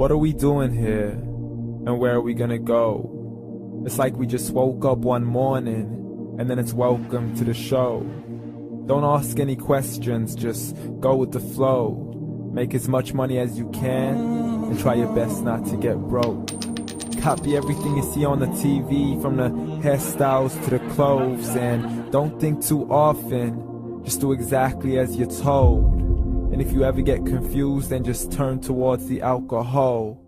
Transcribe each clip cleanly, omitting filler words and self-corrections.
What are we doing here? And where are we gonna go? It's like we just woke up one morning, and then it's welcome to the show. Don't ask any questions, just go with the flow. Make as much money as you can, and try your best not to get broke. Copy everything you see on the TV, from the hairstyles to the clothes, and don't think too often, just do exactly as you're told. And if you ever get confused, then just turn towards the alcohol.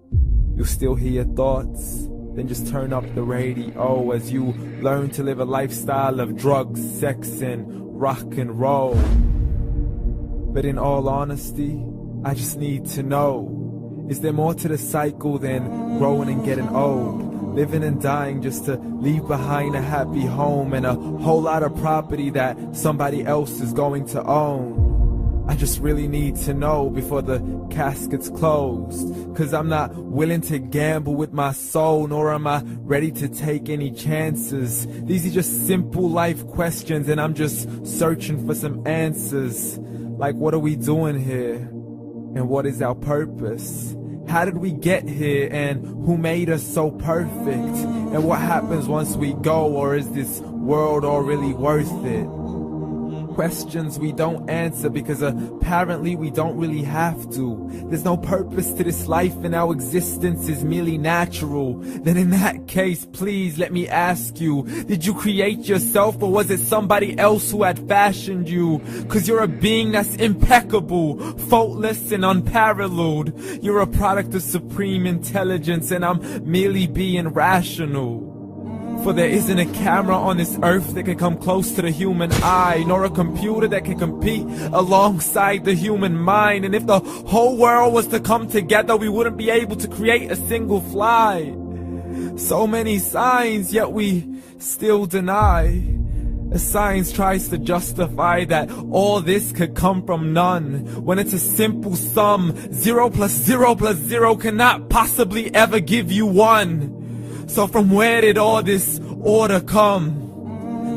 You'll still hear your thoughts, then just turn up the radio as you learn to live a lifestyle of drugs, sex, and rock and roll. But in all honesty, I just need to know, is there more to the cycle than growing and getting old? Living and dying just to leave behind a happy home and a whole lot of property that somebody else is going to own. I just really need to know before the casket's closed, 'cause I'm not willing to gamble with my soul, nor am I ready to take any chances. These are just simple life questions, and I'm just searching for some answers. Like, what are we doing here? And what is our purpose? How did we get here, and who made us so perfect? And what happens once we go, or is this world all really worth it? Questions we don't answer because apparently we don't really have to. There's no purpose to this life and our existence is merely natural. Then in that case, please let me ask you, did you create yourself, or was it somebody else who had fashioned you? 'Cause you're a being that's impeccable, faultless and unparalleled. You're a product of supreme intelligence, and I'm merely being rational. For there isn't a camera on this earth that can come close to the human eye, nor a computer that can compete alongside the human mind. And if the whole world was to come together, we wouldn't be able to create a single fly. So many signs, yet we still deny. As science tries to justify that all this could come from none, when it's a simple sum. 0 plus 0 plus 0 cannot possibly ever give you 1. So from where did all this order come?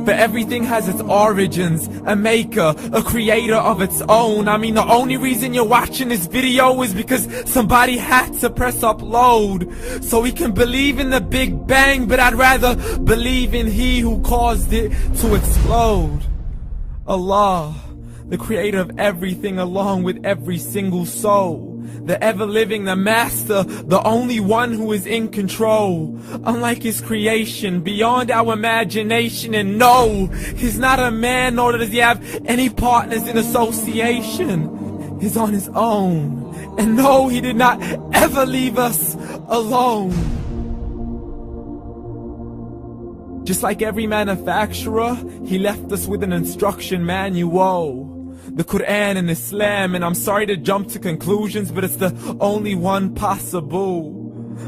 For everything has its origins, a maker, a creator of its own. I mean, the only reason you're watching this video is because somebody had to press upload. So we can believe in the Big Bang, but I'd rather believe in He who caused it to explode. Allah, the creator of everything along with every single soul. The ever-living, the master, the only one who is in control. Unlike his creation, beyond our imagination. And no, he's not a man, nor does he have any partners in association. He's on his own. And no, he did not ever leave us alone. Just like every manufacturer, he left us with an instruction manual. The Quran and Islam, and I'm sorry to jump to conclusions, but it's the only one possible.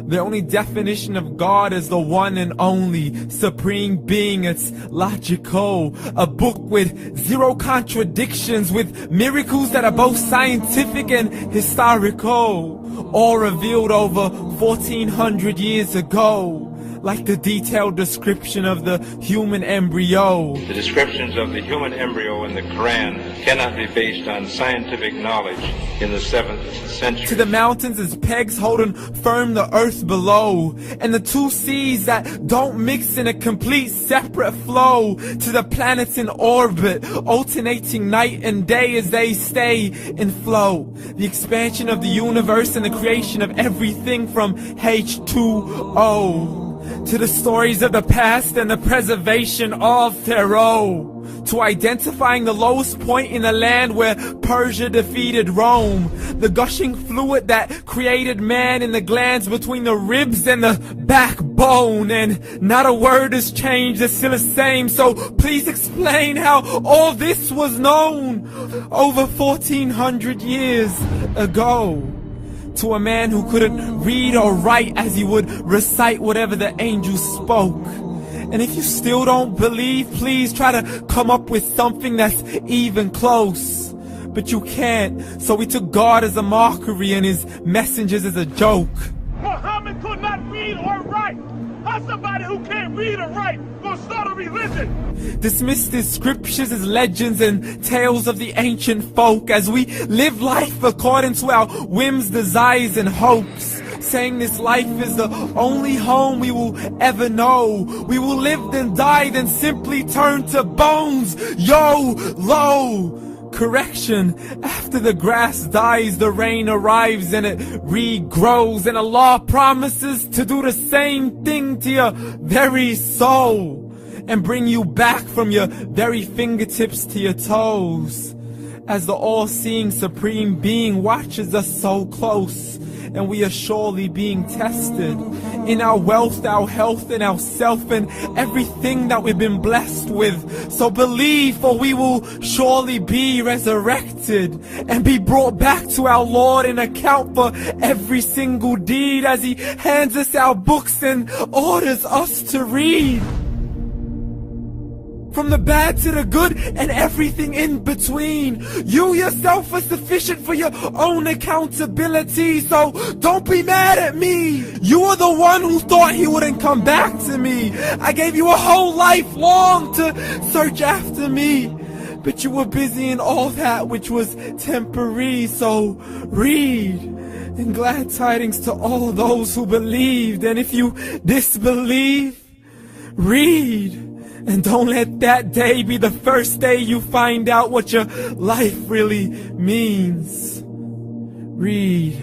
The only definition of God is the one and only supreme being. It's logical, a book with 0 contradictions, with miracles that are both scientific and historical, all revealed over 1400 years ago. Like the detailed description of the human embryo. The descriptions of the human embryo in the Quran cannot be based on scientific knowledge in the 7th century. To the mountains as pegs holding firm the earth below, and the 2 seas that don't mix in a complete separate flow. To the planets in orbit, alternating night and day as they stay in flow. The expansion of the universe and the creation of everything from H2O. To the stories of the past and the preservation of Pharaoh. To identifying the lowest point in the land where Persia defeated Rome. The gushing fluid that created man in the glands between the ribs and the backbone. And not a word has changed, it's still the same. So please explain how all this was known over 1400 years ago. To a man who couldn't read or write, as he would recite whatever the angels spoke. And if you still don't believe, please try to come up with something that's even close. But you can't, so we took God as a mockery and his messengers as a joke. Muhammad could not read or write. How's somebody who can't read or write gonna start a religion? Dismissed his scriptures as legends and tales of the ancient folk, as we live life according to our whims, desires, and hopes. saying this life is the only home we will ever know. We will live then die, then simply turn to bones. YOLO! Correction, after the grass dies, the rain arrives and it regrows, and Allah promises to do the same thing to your very soul and bring you back from your very fingertips to your toes, as the all-seeing supreme being watches us so close, and we are surely being tested in our wealth, our health, and our self, and everything that we've been blessed with. So believe, for we will surely be resurrected and be brought back to our Lord and account for every single deed, as He hands us our books and orders us to read. From the bad to the good and everything in between. You yourself are sufficient for your own accountability, so don't be mad at me. You are the one who thought He wouldn't come back to me. I gave you a whole life long to search after me, but you were busy in all that which was temporary. So read, and glad tidings to all those who believed. And if you disbelieve, read. And don't let that day be the first day you find out what your life really means. Read.